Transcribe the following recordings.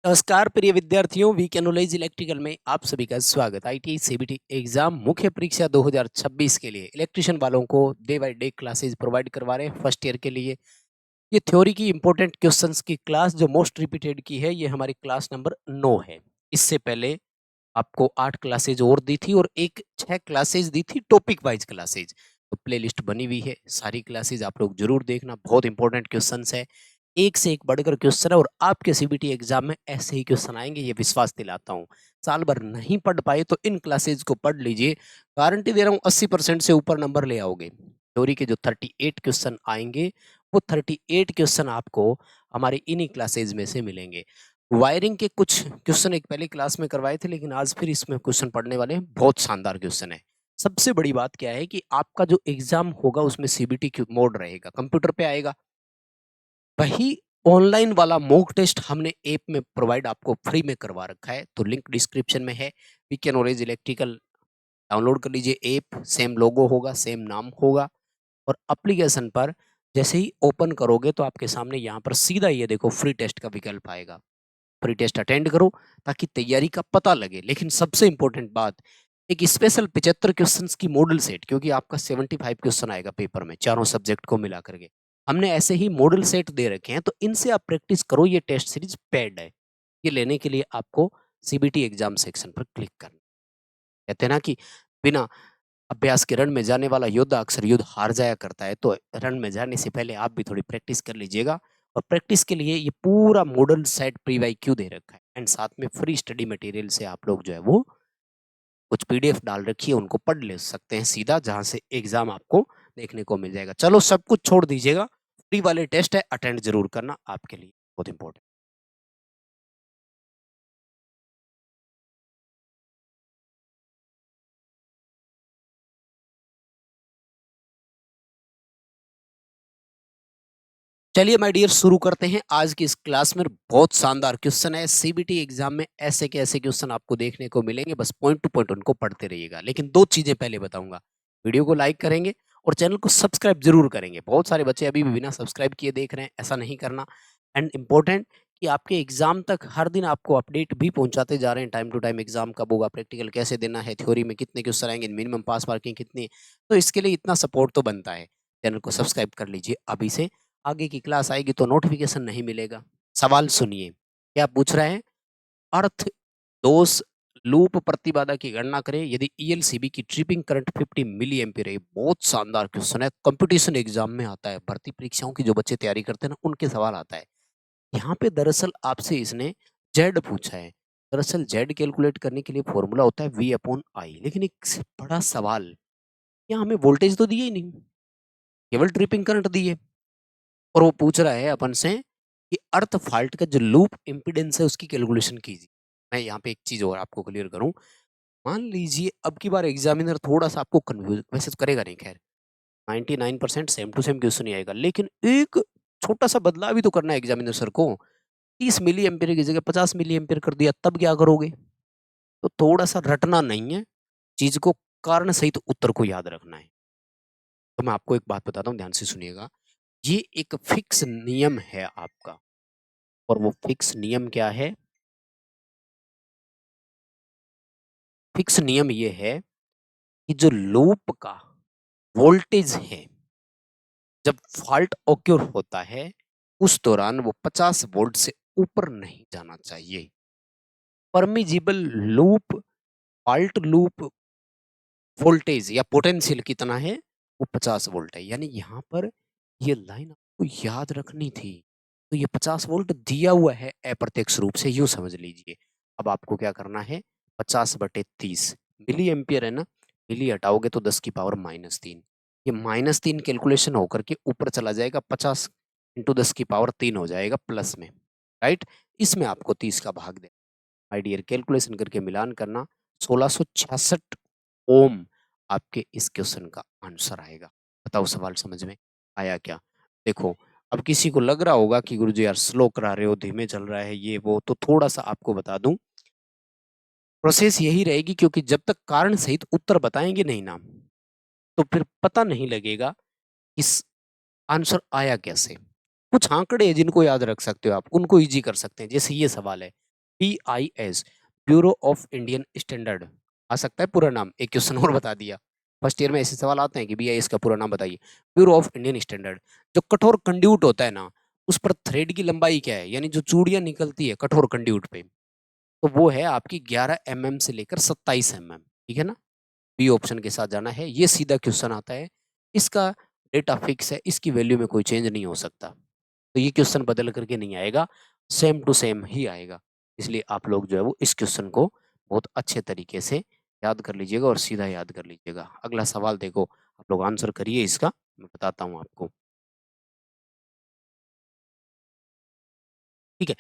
नमस्कार प्रिय विद्यार्थियों, वी कैन नॉलेज इलेक्ट्रिकल में आप सभी का स्वागत। आईटी सीबीटी एग्जाम मुख्य परीक्षा 2026 के लिए इलेक्ट्रिशियन वालों को day by day classes provide करवा रहे हैं फर्स्ट ईयर के लिए। ये थ्योरी की इंपॉर्टेंट क्वेश्चंस की क्लास जो मोस्ट रिपीटेड की है, ये हमारी क्लास नंबर 9 है। इससे पहले आपको 8 क्लासेज और दी थी और एक 6 क्लासेज दी थी टॉपिक वाइज क्लासेज। तो प्लेलिस्ट बनी हुई है, सारी क्लासेज आप लोग जरूर देखना, बहुत इंपॉर्टेंट क्वेश्चंस है, एक से एक बढ़कर क्वेश्चन है और आपके सीबीटी एग्जाम में ऐसे ही क्वेश्चन आएंगे, ये विश्वास दिलाता हूँ। साल भर नहीं पढ़ पाए तो इन क्लासेज को पढ़ लीजिए, गारंटी दे रहा हूँ 80% से ऊपर नंबर ले आओगे। थ्योरी के जो 38 क्वेश्चन आएंगे, वो 38 क्वेश्चन आपको हमारी इन्हीं क्लासेज में से मिलेंगे। वायरिंग के कुछ क्वेश्चन एक पहले क्लास में करवाए थे, लेकिन आज फिर इसमें क्वेश्चन पढ़ने वाले हैं, बहुत शानदार क्वेश्चन है। सबसे बड़ी बात क्या है कि आपका जो एग्जाम होगा उसमें सीबीटी मोड रहेगा, कंप्यूटर पे आएगा। वही ऑनलाइन वाला मॉक टेस्ट हमने ऐप में प्रोवाइड आपको फ्री में करवा रखा है, तो लिंक डिस्क्रिप्शन में है। We can knowledge electrical download कर लीजिए ऐप, सेम लोगो होगा, सेम नाम होगा और एप्लीकेशन पर जैसे ही ओपन करोगे तो आपके सामने यहाँ पर सीधा ये देखो फ्री टेस्ट का विकल्प आएगा। फ्री टेस्ट अटेंड करो ताकि तैयारी का पता लगे। लेकिन सबसे इंपॉर्टेंट बात, एक स्पेशल 75 क्वेश्चंस की मॉडल सेट, क्योंकि आपका 75 क्वेश्चन आएगा पेपर में चारों सब्जेक्ट को मिला करके, हमने ऐसे ही मॉडल सेट दे रखे हैं, तो इनसे आप प्रैक्टिस करो। ये टेस्ट सीरीज पेड है। ये लेने के लिए आपको सीबीटी एग्जाम सेक्शन पर क्लिक करना। कहते हैं ना कि बिना अभ्यास के रण में जाने वाला योद्धा अक्सर युद्ध हार जाया करता है, तो रण में जाने से पहले आप भी थोड़ी प्रैक्टिस कर लीजिएगा। और प्रैक्टिस के लिए ये पूरा model set P Y Q दे रखा है एंड साथ में फ्री स्टडी मटेरियल से आप लोग जो है वो कुछ पीडीएफ डाल रखी है, उनको पढ़ ले सकते हैं सीधा, जहां से एग्जाम आपको देखने को मिल जाएगा। चलो सब कुछ छोड़ दीजिएगा, फ्री वाले टेस्ट है, अटेंड जरूर करना, आपके लिए बहुत इंपॉर्टेंट। चलिए माय डियर, शुरू करते हैं आज की इस क्लास में। बहुत शानदार क्वेश्चन है, सीबीटी एग्जाम में ऐसे के ऐसे क्वेश्चन आपको देखने को मिलेंगे, बस पॉइंट टू पॉइंट उनको पढ़ते रहिएगा। लेकिन दो चीजें पहले बताऊंगा, वीडियो को लाइक करेंगे और चैनल को सब्सक्राइब जरूर करेंगे। बहुत सारे बच्चे अभी भी बिना सब्सक्राइब किए देख रहे हैं, ऐसा नहीं करना। एंड इम्पोर्टेंट कि आपके एग्जाम तक हर दिन आपको अपडेट भी पहुंचाते जा रहे हैं, टाइम टू टाइम एग्जाम कब होगा, प्रैक्टिकल कैसे देना है, थ्योरी में कितने क्वेश्चन आएंगे, मिनिमम पास मार्किंग कितनी है। तो इसके लिए इतना सपोर्ट तो बनता है, चैनल को सब्सक्राइब कर लीजिए अभी से। आगे की क्लास आएगी तो नोटिफिकेशन नहीं मिलेगा। सवाल सुनिए, क्या पूछ रहे हैं? अर्थ दोष लूप प्रतिबाधा की गणना करें यदि ईएलसीबी की ट्रिपिंग करंट 50 मिली एम्पीयर है। बहुत शानदार क्वेश्चन है, कंपटीशन एग्जाम में आता है, भर्ती परीक्षाओं की जो बच्चे तैयारी करते हैं ना, उनके सवाल आता है। यहाँ पे दरअसल आपसे इसने जेड पूछा है। दरअसल जेड कैलकुलेट करने के लिए फॉर्मूला होता है वी अपॉन आई, लेकिन एक बड़ा सवाल, यहाँ हमें वोल्टेज तो दिए ही नहीं, केवल ट्रिपिंग करंट दी है। और वो पूछ रहा है अपन से कि अर्थ फाल्ट का जो लूप इम्पीडेंस है उसकी कैलकुलेशन कीजिए। मैं यहाँ पे एक चीज और आपको क्लियर करूं, मान लीजिए अब की बार एग्जामिनर थोड़ा सा आपको कंफ्यूज वैसे तो करेगा नहीं, खैर 99% सेम टू सेम क्वेश्चन ही आएगा, लेकिन एक छोटा सा बदलाव भी तो करना है एग्जामिनर सर को। 30 मिली एम्पियर की जगह 50 मिली एम्पियर कर दिया, तब क्या करोगे? तो थोड़ा सा रटना नहीं है चीज को, कारण सहित उत्तर को याद रखना है। तो मैं आपको एक बात बताता हूँ, ध्यान से सुनिएगा। ये एक फिक्स नियम है आपका, और वो फिक्स नियम क्या है? फिक्स नियम ये है कि जो लूप का वोल्टेज है, जब फॉल्ट ऑक्योर होता है उस दौरान वो 50 वोल्ट से ऊपर नहीं जाना चाहिए। Permissible loop fault loop voltage या पोटेंशियल कितना है? वो 50 वोल्ट है। यानी यहाँ पर ये लाइन आपको याद रखनी थी। तो ये 50 वोल्ट दिया हुआ है अप्रत्यक्ष रूप से, यूं समझ लीजिए। अब आपको क्या करना है, 50/30 मिली एम्पियर है ना, मिली हटाओगे तो 10⁻³ ये -3 कैलकुलेशन होकर के ऊपर चला जाएगा, 50 × 10⁻³ हो जाएगा प्लस में, राइट। इसमें आपको 30 का भाग दे। माय डियर, कैलकुलेशन करके मिलान करना, 1666 ओम आपके इस क्वेश्चन का आंसर आएगा। बताओ सवाल समझ में आया क्या? देखो, अब किसी को लग रहा होगा कि गुरुजी यार स्लो करा रहे हो, धीमे चल रहा है ये वो, तो थोड़ा सा आपको बता दूं, प्रोसेस यही रहेगी, क्योंकि जब तक कारण सहित उत्तर बताएंगे नहीं ना, तो फिर पता नहीं लगेगा इस आंसर आया कैसे। कुछ आंकड़े हैं जिनको याद रख सकते हो आप, उनको इजी कर सकते हैं। जैसे ये सवाल है, BIS, bureau of Indian standard आ सकता है पूरा नाम, एक क्वेश्चन और बता दिया। फर्स्ट ईयर में ऐसे सवाल आते हैं कि BIS का पूरा नाम बताइए। Bureau of Indian standard. जो कठोर कंड्यूट होता है ना, उस पर थ्रेड की लंबाई क्या है, यानी जो चूड़ियां निकलती है कठोर कंड्यूट पे, तो वो है आपकी 11 mm से लेकर 27 mm। ठीक है ना, बी ऑप्शन के साथ जाना है। ये सीधा क्वेश्चन आता है, इसका डेटा फिक्स है, इसकी वैल्यू में कोई चेंज नहीं हो सकता, तो ये क्वेश्चन बदल करके नहीं आएगा, सेम टू सेम ही आएगा। इसलिए आप लोग जो है वो इस क्वेश्चन को बहुत अच्छे तरीके से याद कर लीजिएगा और सीधा याद कर लीजिएगा। अगला सवाल देखो, आप लोग आंसर करिए इसका, मैं बताता हूँ आपको। ठीक है,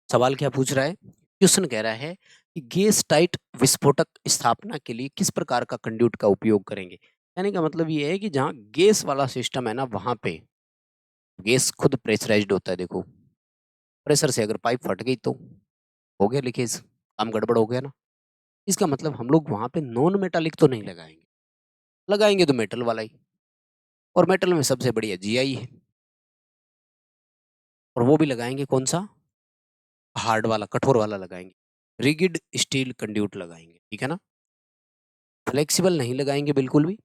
सवाल क्या पूछ रहा है, क्वेश्चन कह रहा है कि गैस टाइट विस्फोटक स्थापना के लिए किस प्रकार का कंड्यूट का उपयोग करेंगे। कहने का मतलब ये है कि जहाँ गैस वाला सिस्टम है ना, वहां पे गैस खुद प्रेशराइज्ड होता है। देखो, प्रेशर से अगर पाइप फट गई तो हो गया लीकेज, काम गड़बड़ हो गया ना। इसका मतलब हम लोग वहां पे नॉन मेटालिक तो नहीं लगाएंगे, लगाएंगे तो मेटल वाला ही, और मेटल में सबसे बढ़िया GI है, और वो भी लगाएंगे कौन सा, हार्ड वाला, कठोर वाला लगाएंगे, रिगिड स्टील कंड्यूट लगाएंगे। ठीक है ना, फ्लेक्सिबल नहीं लगाएंगे बिल्कुल भी,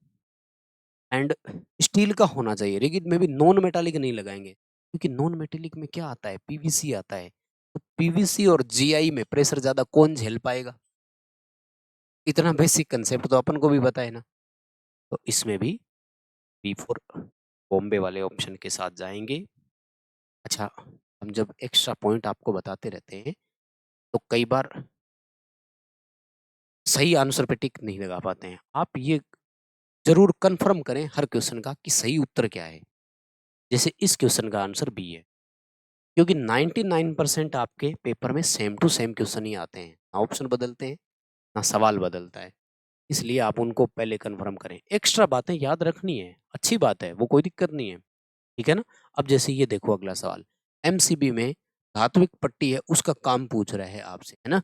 एंड स्टील का होना चाहिए। रिगिड में भी नॉन मेटालिक नहीं लगाएंगे, क्योंकि नॉन मेटालिक में क्या आता है, PVC आता है, तो PVC और GI में प्रेशर ज्यादा कौन झेल पाएगा। इतना बेसिक कंसेप्ट तो अपन को भी पता है ना। तो इसमें भी B4 बॉम्बे वाले ऑप्शन के साथ जाएंगे। अच्छा, हम जब एक्स्ट्रा पॉइंट आपको बताते रहते हैं तो कई बार सही आंसर पे टिक नहीं लगा पाते हैं। आप ये जरूर कंफर्म करें हर क्वेश्चन का कि सही उत्तर क्या है। जैसे इस क्वेश्चन का आंसर बी है, क्योंकि 99% आपके पेपर में सेम टू सेम क्वेश्चन ही आते हैं, ना ऑप्शन बदलते हैं ना सवाल बदलता है। इसलिए आप उनको पहले कंफर्म करें। एक्स्ट्रा बातें याद रखनी है, अच्छी बात है, वो कोई दिक्कत नहीं है। ठीक है ना। अब जैसे ये देखो अगला सवाल, MCB में धात्विक पट्टी है, उसका काम पूछ रहा है आपसे, है ना।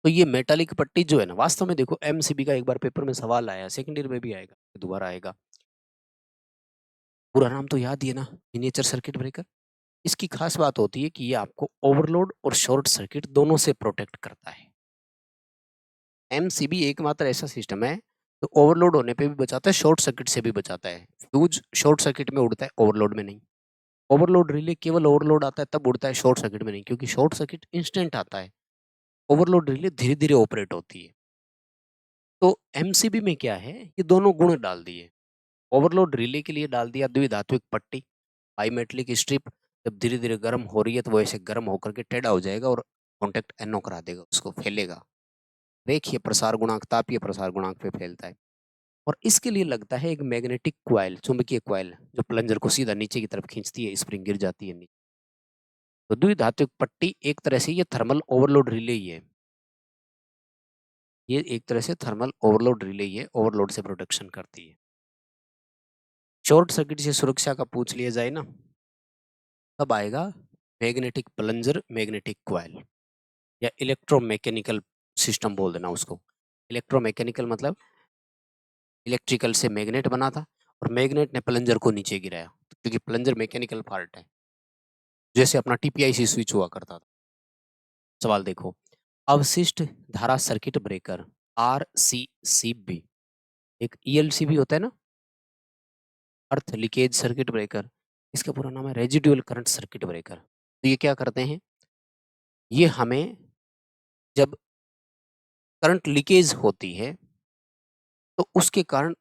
तो ये मेटालिक पट्टी जो है ना, वास्तव में देखो MCB का एक बार पेपर में सवाल आया, सेकंड ईयर में भी आएगा, दोबारा आएगा। पूरा नाम तो याद ही है ना, मिनिएचर सर्किट ब्रेकर। इसकी खास बात होती है कि ये आपको ओवरलोड और शॉर्ट सर्किट दोनों से प्रोटेक्ट करता है। MCB एकमात्र ऐसा सिस्टम है तो ओवरलोड होने पे भी बचाता है, शॉर्ट सर्किट से भी बचाता है। फ्यूज शॉर्ट सर्किट में उड़ता है, ओवरलोड में नहीं। ओवरलोड रिले केवल ओवरलोड आता है तब उड़ता है, शॉर्ट सर्किट में नहीं, क्योंकि शॉर्ट सर्किट इंस्टेंट आता है, ओवरलोड रिले धीरे धीरे ऑपरेट होती है। तो MCB में क्या है, ये दोनों गुण डाल दिए। ओवरलोड रिले के लिए डाल दिया द्विधात्विक पट्टी, बाइमेटलिक स्ट्रिप। जब धीरे धीरे गर्म हो रही है तो वो ऐसे गर्म होकर के टेढ़ा हो जाएगा और कॉन्टेक्ट NO करा देगा, उसको फैलेगा। रेखीय प्रसार गुणांक तापीय प्रसार गुणांक पे फैलता है। और इसके लिए लगता है एक मैग्नेटिक क्वाइल, चुंबकीय क्वाइल, जो प्लंजर को सीधा नीचे की तरफ खींचती है, स्प्रिंग गिर जाती है नीचे। तो द्विधात्विक पट्टी एक तरह से ये थर्मल ओवरलोड रिले ही है, ये एक तरह से थर्मल ओवरलोड रिले ही है, ओवरलोड से प्रोटेक्शन करती है। शॉर्ट सर्किट से सुरक्षा का पूछ लिया जाए ना, तब आएगा मैग्नेटिक प्लंजर, मैग्नेटिक क्वाइल, या इलेक्ट्रोमैकेनिकल सिस्टम बोल देना उसको। इलेक्ट्रोमैकेनिकल मतलब इलेक्ट्रिकल से मैग्नेट बना था और मैग्नेट ने प्लंजर को नीचे गिराया, क्योंकि प्लंजर मैकेनिकल पार्ट है, जैसे अपना TPIC स्विच हुआ करता था। सवाल देखो, अवशिष्ट धारा सर्किट ब्रेकर RCCB, एक ELCB होता है ना, अर्थ लीकेज सर्किट ब्रेकर, इसका पूरा नाम है रेजिडुअल करंट सर्किट ब्रेकर। तो ये क्या करते हैं, ये हमें जब करंट लीकेज होती है तो उसके कारण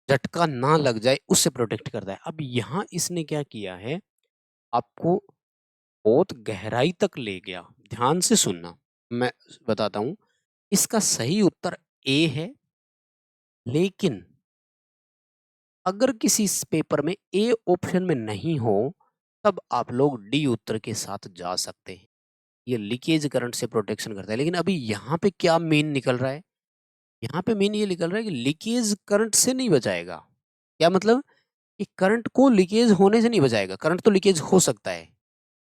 झटका ना लग जाए, उससे प्रोटेक्ट करता है। अब यहाँ इसने क्या किया है, आपको बहुत गहराई तक ले गया। ध्यान से सुनना, मैं बताता हूं। इसका सही उत्तर A है, लेकिन अगर किसी पेपर में A ऑप्शन में नहीं हो तब आप लोग D उत्तर के साथ जा सकते हैं। ये लीकेज करंट से प्रोटेक्शन करता है। लेकिन अभी यहाँ पे क्या मीन निकल रहा है, यहाँ पे मीन ये निकल रहा है कि लीकेज करंट से नहीं बचाएगा। क्या मतलब, कि करंट को लीकेज होने से नहीं बचाएगा। करंट तो लीकेज हो सकता है,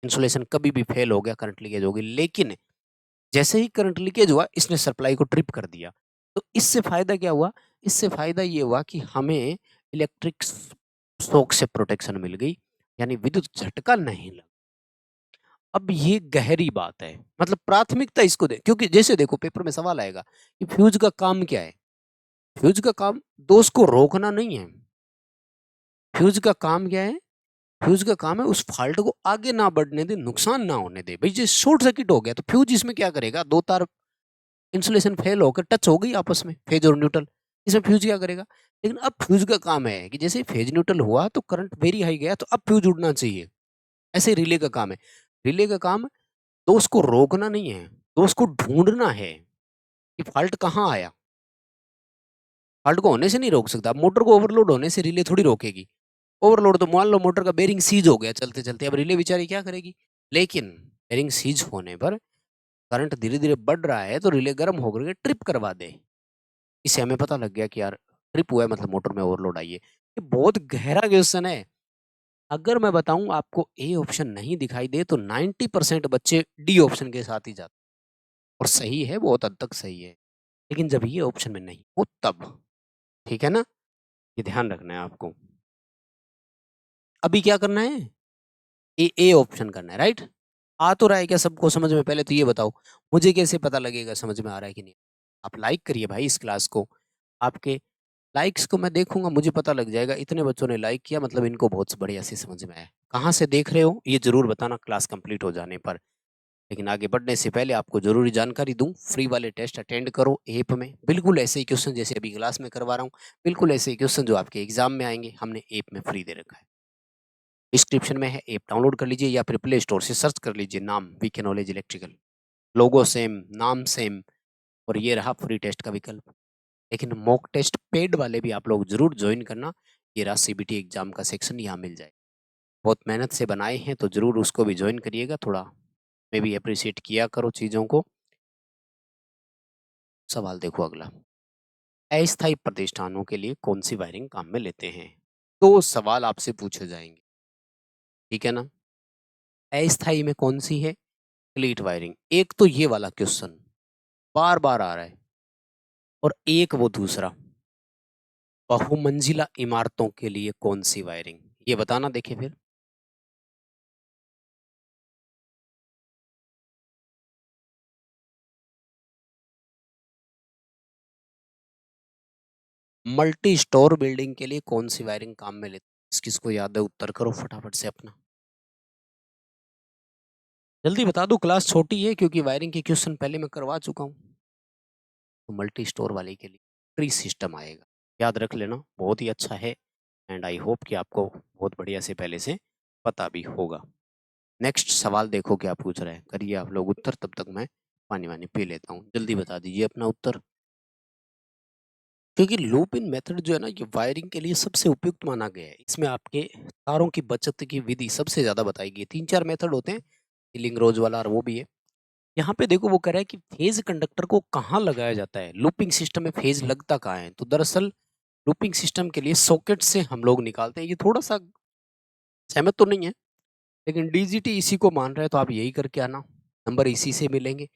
इंसुलेशन कभी भी फेल हो गया, करंट लीकेज होगी, लेकिन जैसे ही करंट लीकेज हुआ इसने सप्लाई को ट्रिप कर दिया। तो इससे फायदा क्या हुआ, इससे फायदा ये हुआ कि हमें इलेक्ट्रिक शॉक से प्रोटेक्शन मिल गई, यानी विद्युत झटका नहीं लगा। अब ये गहरी बात है, मतलब प्राथमिकता इसको दे, क्योंकि जैसे देखो पेपर में सवाल आएगा कि फ्यूज का काम क्या है। फ्यूज का काम दोष को रोकना नहीं है। फ्यूज का काम क्या है? फ्यूज का काम है उस फॉल्ट को आगे ना बढ़ने दे, नुकसान ना होने दे। भाई जो शॉर्ट सर्किट हो गया तो फ्यूज इसमें क्या करेगा? दो तार इंसुलेशन फेल होकर टच हो गई आपस में, फेज और न्यूट्रल। इसमें फ्यूज क्या करेगा? लेकिन अब फ्यूज का काम है कि जैसे फेज न्यूट्रल हुआ तो करंट वेरी हाई गया तो अब फ्यूज उड़ना चाहिए। ऐसे रिले का काम है। रिले का काम दोष को रोकना नहीं है, दोष को ढूंढना है कि फॉल्ट कहाँ आया। फॉल्ट को होने से नहीं रोक सकता। मोटर को ओवरलोड होने से रिले थोड़ी रोकेगी। ओवरलोड तो मान लो मोटर का बेरिंग सीज हो गया चलते चलते, अब रिले बेचारी क्या करेगी? लेकिन बेरिंग सीज होने पर करंट धीरे धीरे बढ़ रहा है तो रिले गर्म होकर के ट्रिप करवा दे। इससे हमें पता लग गया कि यार ट्रिप हुआ है, मतलब मोटर में ओवरलोड आई है। ये बहुत गहरा क्वेश्चन है। अगर मैं बताऊं आपको ए ऑप्शन नहीं दिखाई दे तो 90% बच्चे डी ऑप्शन के साथ ही जाते, और सही है, बहुत हद तक सही है। लेकिन जब ये ऑप्शन में नहीं हो तब, ठीक है ना, ये ध्यान रखना है आपको। अभी क्या करना है? ए ऑप्शन करना है, राइट? आ तो रहा है क्या सबको समझ में? पहले तो ये बताओ, मुझे कैसे पता लगेगा समझ में आ रहा है कि नहीं? आप लाइक करिए भाई इस क्लास को। आपके लाइक्स को मैं देखूंगा, मुझे पता लग जाएगा इतने बच्चों ने लाइक किया, मतलब इनको बहुत बढ़िया से समझ में आया। कहाँ से देख रहे हो ये जरूर बताना क्लास कंप्लीट हो जाने पर। लेकिन आगे बढ़ने से पहले आपको जरूरी जानकारी दूं, फ्री वाले टेस्ट अटेंड करो ऐप में। बिल्कुल ऐसे ही क्वेश्चन जैसे अभी क्लास में करवा रहा हूँ, बिल्कुल ऐसे ही क्वेश्चन जो आपके एग्जाम में आएंगे, हमने ऐप में फ्री दे रखा है। डिस्क्रिप्शन में है, ऐप डाउनलोड कर लीजिए या फिर प्ले स्टोर से सर्च कर लीजिए नाम वीके नॉलेज इलेक्ट्रिकल। लोगो सेम, नाम सेम, और ये रहा फ्री टेस्ट का विकल्प। लेकिन मॉक टेस्ट पेड वाले भी आप लोग जरूर ज्वाइन करना। ये रहा सीबीटी एग्जाम का सेक्शन, यहाँ मिल जाए। बहुत मेहनत से बनाए हैं तो जरूर उसको भी ज्वाइन करिएगा। थोड़ा मैं भी अप्रिशिएट किया करो चीज़ों को। सवाल देखो अगला, अस्थायी प्रतिष्ठानों के लिए कौन सी वायरिंग काम में लेते हैं? तो सवाल आपसे पूछे जाएंगे, ठीक है ना। अस्थायी में कौन सी है? क्लीट वायरिंग। एक तो ये वाला क्वेश्चन बार बार आ रहा है, और एक वो दूसरा, बहुमंजिला इमारतों के लिए कौन सी वायरिंग? ये बताना। देखिए फिर, मल्टी स्टोर बिल्डिंग के लिए कौन सी वायरिंग काम में लेते हैं? किसको याद है उत्तर करो फटाफट से अपना। जल्दी बता दो, क्लास छोटी है क्योंकि वायरिंग के क्वेश्चन पहले मैं करवा चुका हूँ। तो मल्टी स्टोर वाले के लिए ट्री सिस्टम आएगा, याद रख लेना, बहुत ही अच्छा है। एंड आई होप कि आपको बहुत बढ़िया से पहले से पता भी होगा। नेक्स्ट सवाल देखो क्या पूछ रहे हैं, करिए आप लोग उत्तर, तब तक मैं पानी वानी पी लेता हूँ। जल्दी बता दीजिए अपना उत्तर। क्योंकि लूप इन मेथड जो है ना, ये वायरिंग के लिए सबसे उपयुक्त माना गया है। इसमें आपके तारों की बचत की विधि सबसे ज्यादा बताई गई है। 3-4 मेथड होते हैं, सीलिंग रोज वाला और वो भी है। यहाँ पे देखो वो कह रहा है कि फेज कंडक्टर को कहाँ लगाया जाता है, लूपिंग सिस्टम में फेज लगता कहाँ है। तो दरअसल लूपिंग सिस्टम के लिए सॉकेट से हम लोग निकालते हैं। ये थोड़ा सा सहमत तो नहीं है, लेकिन डीजीटी इसी को मान रहा है तो आप यही करके आना, नंबर इसी से मिलेंगे।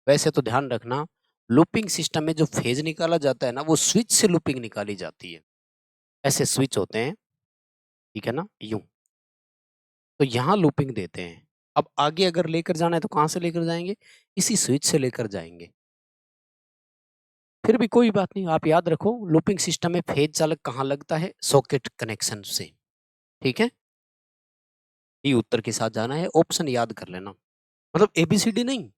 वैसे तो ध्यान रखना, लूपिंग सिस्टम में जो फेज निकाला जाता है ना, वो स्विच से लूपिंग निकाली जाती है। ऐसे स्विच होते हैं, ठीक है ना, यूं। तो यहाँ लूपिंग देते हैं। अब आगे अगर लेकर जाना है तो कहाँ से लेकर जाएंगे? इसी स्विच से लेकर जाएंगे। फिर भी कोई बात नहीं, आप याद रखो लूपिंग सिस्टम में फेज चालक कहाँ लगता है? सॉकेट कनेक्शन से, ठीक है। ये उत्तर के साथ जाना है, ऑप्शन याद कर लेना, मतलब एबीसीडी नहीं,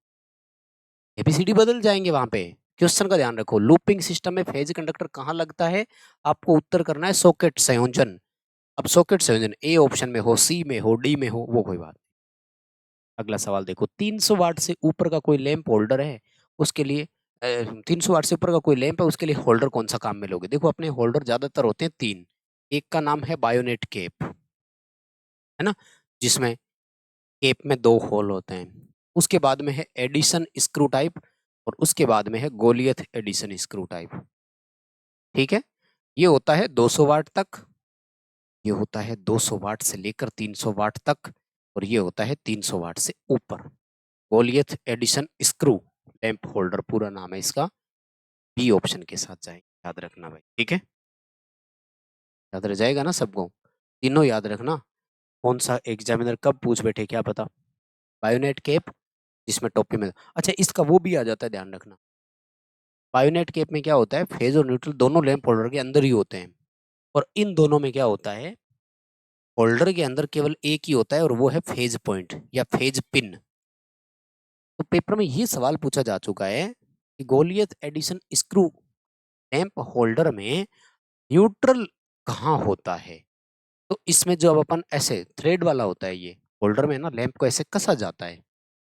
एबीसीडी बदल जाएंगे वहां पे। क्वेश्चन का ध्यान रखो, लूपिंग सिस्टम में फेज कंडक्टर कहाँ लगता है? आपको उत्तर करना है सॉकेट संयोजन। अब सॉकेट संयोजन ए ऑप्शन में हो, सी में हो, डी में हो, वो कोई बात। अगला सवाल देखो, 300 वाट से ऊपर का कोई लैंप होल्डर है, उसके लिए 300 वाट से ऊपर का कोई लैंप है, उसके लिए होल्डर कौन सा काम में लोगे? देखो अपने होल्डर ज्यादातर होते हैं तीन। एक का नाम है बायोनेट केप, है ना, जिसमें केप में दो होल होते हैं। उसके बाद में है एडिशन स्क्रू टाइप, और उसके बाद में है गोलियथ एडिशन स्क्रू टाइप, ठीक है। ये होता है 200 वाट तक, ये होता है 200 वाट से लेकर 300 वाट तक, और ये होता है 300 वाट से ऊपर। Goliath Edison screw lamp holder पूरा नाम है इसका। बी ऑप्शन के साथ जाएंगे, याद रखना भाई, ठीक है। याद रह जाएगा ना सबको? तीनों याद रखना। कौन सा एग्जामिनर कब पूछ बैठे क्या पता। बायोनेट कैप जिसमें टोपी में, अच्छा इसका वो भी आ जाता है, ध्यान रखना। बायोनेट कैप में क्या होता है, फेज और न्यूट्रल दोनों लैंप होल्डर के अंदर ही होते हैं, और इन दोनों में क्या होता है, होल्डर के अंदर केवल एक ही होता है और वो है फेज पॉइंट या फेज पिन। तो पेपर में ये सवाल पूछा जा चुका है कि Goliath Edison screw lamp holder में न्यूट्रल कहाँ होता है। तो इसमें जो अब अपन ऐसे थ्रेड वाला होता है, ये होल्डर में ना लैंप को ऐसे कसा जाता है,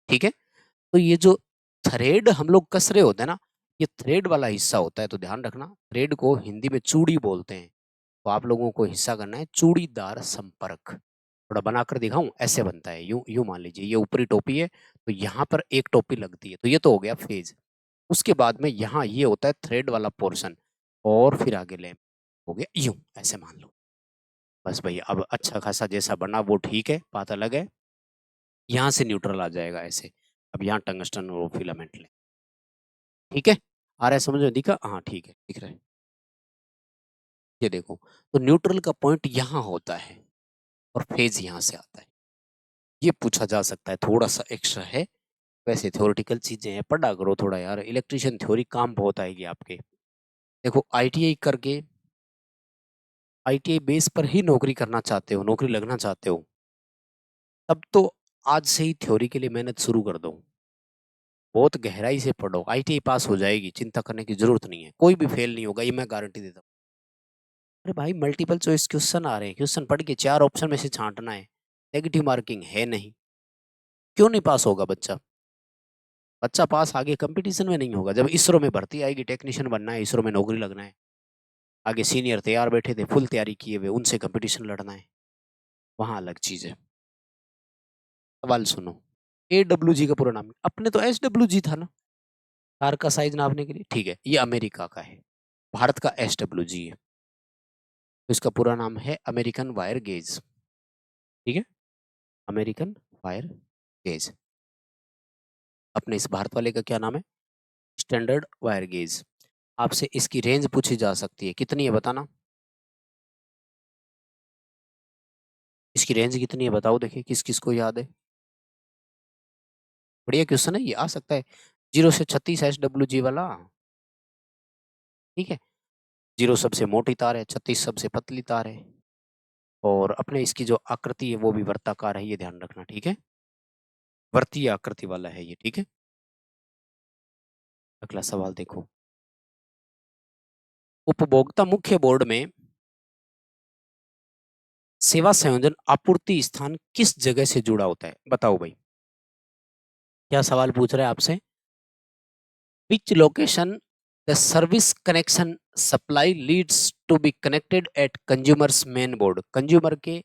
ठीक है। तो ये जो थ्रेड हम लोग कस रहे होते हैं ना, ये थ्रेड वाला हिस्सा होता है। तो ध्यान रखना, थ्रेड को हिंदी में चूड़ी बोलते हैं। तो आप लोगों को हिस्सा करना है चूड़ीदार संपर्क। थोड़ा बनाकर दिखाऊं, ऐसे बनता है, यूं यूं मान लीजिए ये ऊपरी टोपी है, तो यहाँ पर एक टोपी लगती है, तो ये तो हो गया फेज। उसके बाद में यहाँ ये होता है थ्रेड वाला पोर्शन, और फिर आगे लैंप हो गया यूं, ऐसे मान लो। बस भैया अब अच्छा खासा जैसा बना वो ठीक है, बात अलग है। यहाँ से न्यूट्रल आ जाएगा ऐसे। अब यहाँ टंगस्टन और फिलामेंट ले, ठीक है। आ रहा है समझ में, दिखा, हाँ ठीक है, दिख रहा है। ये देखो, तो न्यूट्रल का पॉइंट यहाँ होता है और फेज यहाँ से आता है। ये पूछा जा सकता है, थोड़ा सा एक्स्ट्रा है। वैसे थ्योरेटिकल चीजें हैं, पढ़ा करो थोड़ा यार, इलेक्ट्रिशियन थ्योरी काम बहुत आएगी आपके। देखो आईटीआई करके, आईटीआई बेस पर ही नौकरी करना चाहते हो, नौकरी लगना चाहते हो, तब तो आज से ही थ्योरी के लिए मेहनत शुरू कर दो। बहुत गहराई से पढ़ो, आईटीआई पास हो जाएगी, चिंता करने की जरूरत नहीं है, कोई भी फेल नहीं होगा, ये मैं गारंटी देता हूँ। अरे भाई मल्टीपल चॉइस क्वेश्चन आ रहे हैं, क्वेश्चन पढ़ के चार ऑप्शन में से छांटना है, नेगेटिव मार्किंग है नहीं। क्यों नहीं पास होगा बच्चा? बच्चा पास आगे कंपटीशन में नहीं होगा, जब इसरो में भर्ती आएगी, टेक्नीशियन बनना है, इसरो में नौकरी लगना है, आगे सीनियर तैयार बैठे थे फुल तैयारी किए हुए, उनसे कंपटीशन लड़ना है, वहां अलग चीज है। सवाल सुनो, AWG का पूरा नाम, अपने तो SWG था ना, कार का साइज नापने के लिए, ठीक है, ये अमेरिका का है, भारत का SWG है। तो इसका पूरा नाम है अमेरिकन वायर गेज, ठीक है, अमेरिकन वायर गेज। अपने इस भारत वाले का क्या नाम है, स्टैंडर्ड वायर गेज। आपसे इसकी रेंज पूछी जा सकती है, कितनी है बताना, इसकी रेंज कितनी है बताओ, देखिए किस किस को याद है। बढ़िया क्वेश्चन है, ये आ सकता है 0 से 36 SWG वाला, ठीक है। 0 सबसे मोटी तार है, 36 सबसे पतली तार है, और अपने इसकी जो आकृति है वो भी वर्ताकार है, ये ध्यान रखना, ठीक है, वर्तीय आकृति वाला है ये, ठीक है। अगला सवाल देखो, उपभोक्ता मुख्य बोर्ड में सेवा संयोजन आपूर्ति स्थान किस जगह से जुड़ा होता है, बताओ भाई। क्या सवाल पूछ रहे हैं आपसे, which location the service connection supply leads to be connected at consumers main board. Consumer के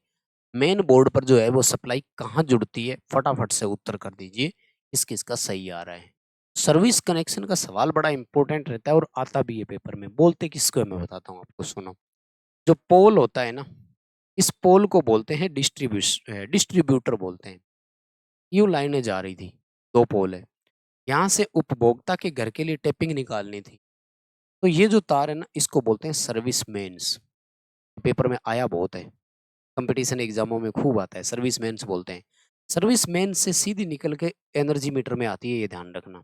मेन बोर्ड पर जो है वो सप्लाई कहाँ जुड़ती है, फटाफट से उत्तर कर दीजिए, किस किस का सही आ रहा है। सर्विस कनेक्शन का सवाल बड़ा इंपॉर्टेंट रहता है और आता भी है पेपर में, बोलते किसको है मैं बताता हूँ आपको, सुनो। जो पोल होता है ना, इस पोल को बोलते हैं डिस्ट्रीब्यूटर बोलते हैं। यूं लाइनें जा रही थी, दो पोल है, यहाँ से उपभोक्ता के घर के लिए टेपिंग निकालनी थी, तो ये जो तार है ना, इसको बोलते हैं सर्विस मेन्स। पेपर में आया बहुत है, कंपटीशन एग्जामों में खूब आता है, सर्विस मेन्स बोलते हैं। सर्विस मेन से सीधी निकल के एनर्जी मीटर में आती है, ये ध्यान रखना।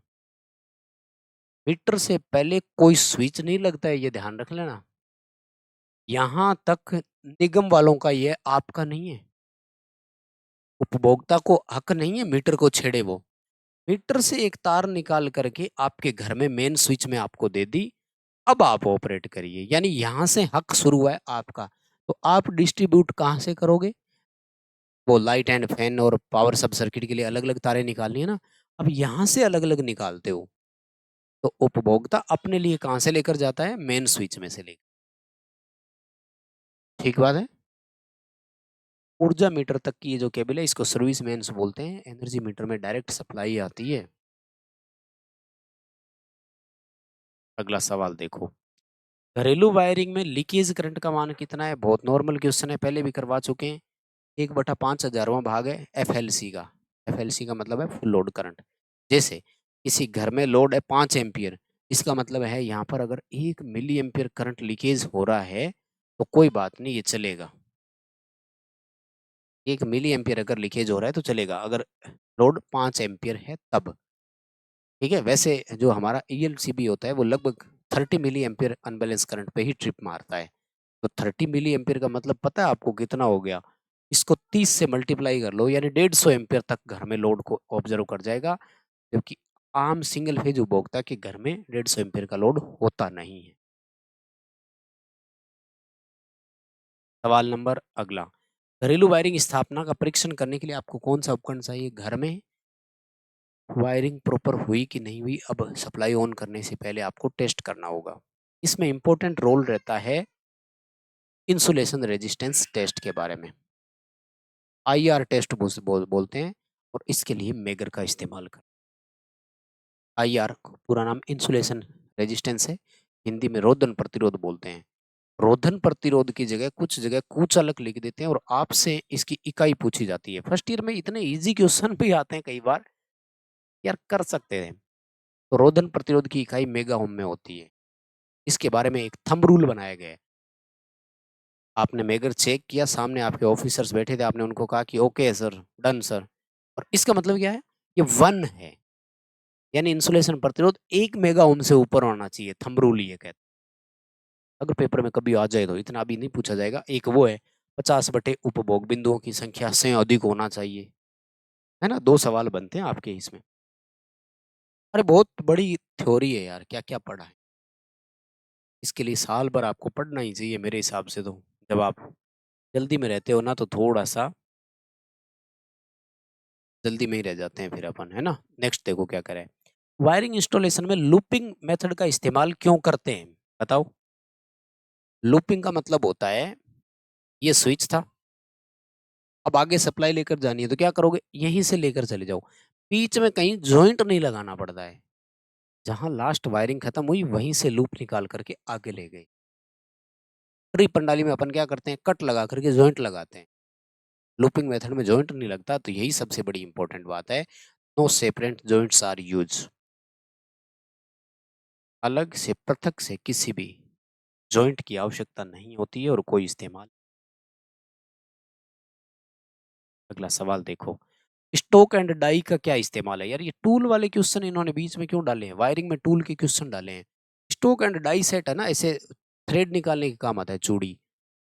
मीटर से पहले कोई स्विच नहीं लगता है, ये ध्यान रख लेना। यहां तक निगम वालों का, ये आपका नहीं है, उपभोक्ता को हक नहीं है मीटर को छेड़े वो। मीटर से एक तार निकाल करके आपके घर में मेन स्विच में आपको दे दी, अब आप ऑपरेट करिए, यानी यहां से हक शुरू है आपका। तो आप डिस्ट्रीब्यूट कहां से करोगे, वो लाइट एंड फैन और पावर सब सर्किट के लिए अलग अलग तारें निकालनी है ना, अब यहां से अलग अलग निकालते हो, तो उपभोक्ता अपने लिए कहां से लेकर जाता है, मेन स्विच में से लेकर, ठीक बात है। ऊर्जा मीटर तक की ये जो केबल है, इसको सर्विस मेन्स बोलते हैं, एनर्जी मीटर में डायरेक्ट सप्लाई आती है। अगला सवाल देखो, घरेलू वायरिंग में लीकेज करंट का मान कितना है, बहुत नॉर्मल क्वेश्चन है, पहले भी करवा चुके हैं। 1/5000वां भाग है FLC का, FLC का मतलब है फुल लोड करंट। जैसे किसी घर में लोड है 5 एम्पियर, इसका मतलब है यहाँ पर अगर 1 मिली एम्पियर करंट लीकेज हो रहा है, तो कोई बात नहीं, ये चलेगा, 1 मिली एम्पियर अगर लीकेज हो रहा है तो चलेगा, अगर लोड 5 एम्पियर है तब। ठीक है, वैसे जो हमारा ईएलसीबी होता है वो लगभग 30 मिली एम्पियर अनबैलेंस करंट पे ही ट्रिप मारता है। तो 30 मिली एम्पियर का मतलब पता है आपको कितना हो गया? इसको 30 से मल्टीप्लाई कर लो, यानी 150 एम्पियर तक घर में लोड को ऑब्जर्व कर जाएगा, जबकि आम सिंगल फेज उपभोक्ता के घर में 150 एम्पियर का लोड होता नहीं है। सवाल नंबर अगला, घरेलू वायरिंग स्थापना का परीक्षण करने के लिए आपको कौन सा उपकरण चाहिए? घर में वायरिंग प्रॉपर हुई कि नहीं हुई, अब सप्लाई ऑन करने से पहले आपको टेस्ट करना होगा। इसमें इंपॉर्टेंट रोल रहता है इंसुलेशन रेजिस्टेंस टेस्ट के बारे में, आईआर टेस्ट बोलते हैं, और इसके लिए मेगर का इस्तेमाल कर। आईआर पूरा नाम इंसुलेशन रेजिस्टेंस है, हिंदी में रोधन प्रतिरोध बोलते हैं। रोधन प्रतिरोध की जगह कुछ जगह कुचालक लिख देते हैं और आपसे इसकी इकाई पूछी जाती है। फर्स्ट ईयर में इतने इजी क्वेश्चन भी आते हैं कई बार, यार कर सकते हैं। तो रोधन प्रतिरोध की इकाई मेगा ओम में होती है। इसके बारे में एक थंब रूल बनाया गया है। आपने मेगर चेक किया, सामने आपके ऑफिसर्स बैठे थे, आपने उनको कहा कि ओके सर, डन सर, और इसका मतलब क्या है? ये 1 है, यानी इंसुलेशन प्रतिरोध 1 मेगा ओम से ऊपर होना चाहिए। थंब रूल ये कहता है। अगर पेपर में कभी आ जाए तो इतना भी नहीं पूछा जाएगा। एक वो है 50 बटे उपभोग बिंदुओं की संख्या से अधिक होना चाहिए, है ना? 2 सवाल बनते हैं आपके इसमें। अरे बहुत बड़ी थ्योरी है यार, क्या क्या पढ़ा है। इसके लिए साल भर आपको पढ़ना ही चाहिए मेरे हिसाब से। तो जब आप जल्दी में रहते हो ना, तो थोड़ा सा जल्दी में ही रह जाते हैं फिर अपन, है ना? नेक्स्ट देखो क्या करें। वायरिंग इंस्टॉलेशन में लूपिंग मेथड का इस्तेमाल क्यों करते हैं, बताओ? लूपिंग का मतलब होता है, ये स्विच था, अब आगे सप्लाई लेकर जानी है तो क्या करोगे? यहीं से लेकर चले जाओ, बीच में कहीं जॉइंट नहीं लगाना पड़ता है। जहां लास्ट वायरिंग खत्म हुई वहीं से लूप निकाल करके आगे ले गए। ट्री प्रणाली में अपन क्या करते हैं? कट लगा करके जॉइंट लगाते हैं। लूपिंग मेथड में जॉइंट नहीं लगता, तो यही सबसे बड़ी इंपॉर्टेंट बात है। No separate joints are use. अलग से पृथक से किसी भी जॉइंट की आवश्यकता नहीं होती है और कोई इस्तेमाल। अगला सवाल देखो, स्टोक एंड डाई का क्या इस्तेमाल है? यार ये टूल वाले क्वेश्चन इन्होंने बीच में क्यों डाले हैं? वायरिंग में टूल के क्वेश्चन डाले हैं। स्टोक एंड डाई सेट है ना, ऐसे थ्रेड निकालने के काम आता है। चूड़ी,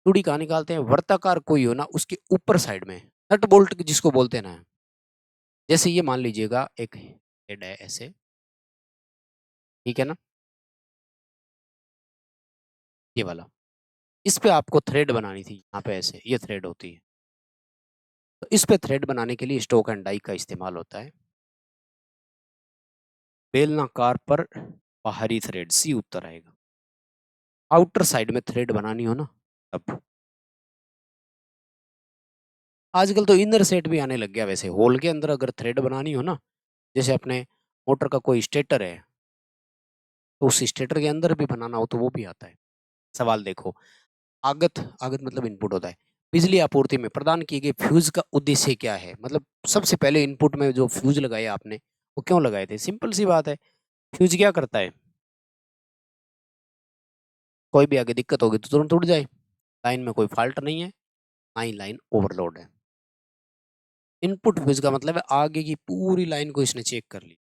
चूड़ी कहाँ निकालते हैं? वर्ताकार कोई हो ना, उसके ऊपर साइड में नट बोल्ट जिसको बोलते हैं ना। जैसे ये मान लीजिएगा एक हेड है ऐसे, ठीक है ना, ये वाला, इस पे आपको थ्रेड बनानी थी, यहाँ पे ऐसे ये थ्रेड होती है। तो इस पे थ्रेड बनाने के लिए स्टोक एंड डाई का इस्तेमाल होता है। बेलनाकार पर बाहरी थ्रेड, सी उत्तर आएगा। आउटर साइड में थ्रेड बनानी हो ना, तब। आजकल तो इनर सेट भी आने लग गया वैसे, होल के अंदर अगर थ्रेड बनानी हो ना, जैसे अपने मोटर का कोई स्टेटर है, तो उस स्टेटर के अंदर भी बनाना हो तो वो भी आता है। सवाल देखो, आगत, आगत मतलब इनपुट होता है। बिजली आपूर्ति में प्रदान किए गए फ्यूज का उद्देश्य क्या है? मतलब सबसे पहले इनपुट में जो फ्यूज लगाए आपने, वो क्यों लगाए थे? सिंपल सी बात है, फ्यूज क्या करता है? कोई भी आगे दिक्कत होगी तो तुरंत उड़ जाए। लाइन में कोई फॉल्ट नहीं है, ना ही लाइन ओवरलोड है। इनपुट फ्यूज का मतलब है आगे की पूरी लाइन को इसने चेक कर ली।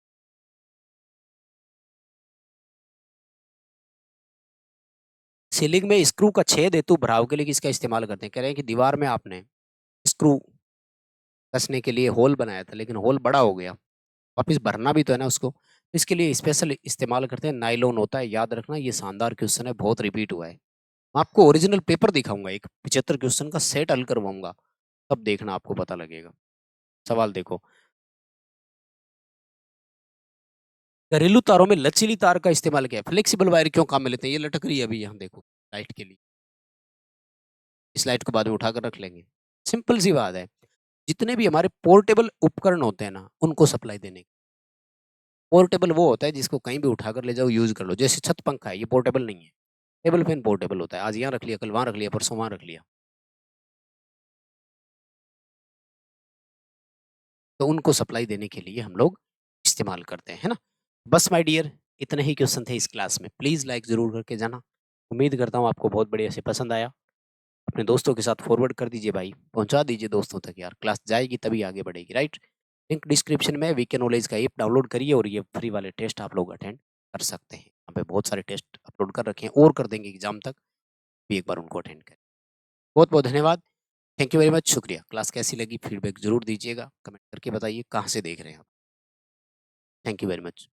सीलिंग में स्क्रू का छेद हेतु भराव के लिए किसका इस्तेमाल करते हैं? कह रहे हैं कि दीवार में आपने स्क्रू कसने के लिए होल बनाया था, लेकिन होल बड़ा हो गया, वापिस भरना भी तो है ना उसको। इसके लिए स्पेशल इस्तेमाल करते हैं, नाइलॉन होता है। याद रखना, ये शानदार क्वेश्चन है, बहुत रिपीट हुआ है। मैं आपको ओरिजिनल पेपर दिखाऊंगा, एक 75 क्वेश्चन का सेट हल करवाऊंगा, तब देखना आपको पता लगेगा। सवाल देखो, घरेलू तारों में लचीली तार का इस्तेमाल किया है, फ्लेक्सिबल वायर क्यों काम में लेते हैं? ये लटक रही है अभी, यहाँ देखो, लाइट के लिए। इस लाइट को बाद में उठाकर रख लेंगे। सिंपल सी बात है, जितने भी हमारे पोर्टेबल उपकरण होते हैं ना, उनको सप्लाई देने। पोर्टेबल वो होता है जिसको कहीं भी उठाकर ले जाओ, यूज कर लो। जैसे छत पंखा है, ये पोर्टेबल नहीं है। टेबल फैन पोर्टेबल होता है, आज यहाँ रख लिया, कल वहां रख लिया, परसों वहां रख लिया। तो उनको सप्लाई देने के लिए हम लोग इस्तेमाल करते हैं, है ना? बस माय डियर, इतने ही क्वेश्चन थे इस क्लास में। प्लीज लाइक जरूर करके जाना। उम्मीद करता हूँ आपको बहुत बढ़िया से पसंद आया। अपने दोस्तों के साथ फॉरवर्ड कर दीजिए भाई, पहुंचा दीजिए दोस्तों तक यार, क्लास जाएगी तभी आगे बढ़ेगी, राइट। लिंक डिस्क्रिप्शन में वीके नॉलेज का ऐप डाउनलोड करिए और ये फ्री वाले टेस्ट आप लोग अटेंड कर सकते हैं। यहाँ पे बहुत सारे टेस्ट अपलोड कर रखे हैं और कर देंगे एग्जाम तक, भी एक बार उनको अटेंड करें। बहुत बहुत धन्यवाद, थैंक यू वेरी मच, शुक्रिया। क्लास कैसी लगी फीडबैक जरूर दीजिएगा, कमेंट करके बताइए कहाँ से देख रहे हैं आप। Thank you very much.